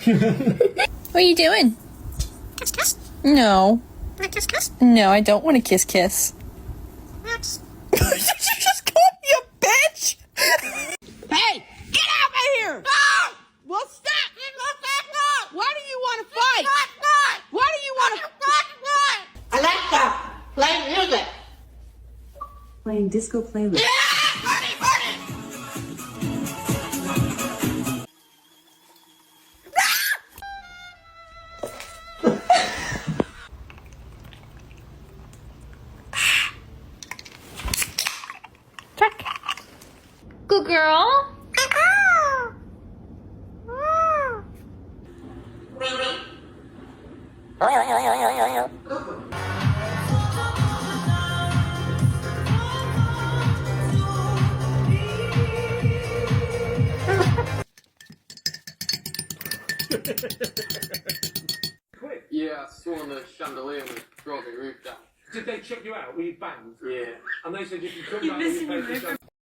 What are you doing? Kiss, kiss. No. Kiss, kiss. No, I don't want to kiss kiss. Yes. Did you just call me a bitch? Hey, get out of here! No! Well, stop! No! Why do you want to fight? No! Why do you want to? Alexa, play music. Playing disco playlist. Yeah! Party, party! Good girl. Yeah, I saw on the chandelier was dropping roof down. Did they check you out? Were you banged? Yeah. And they said if you come back, you pay for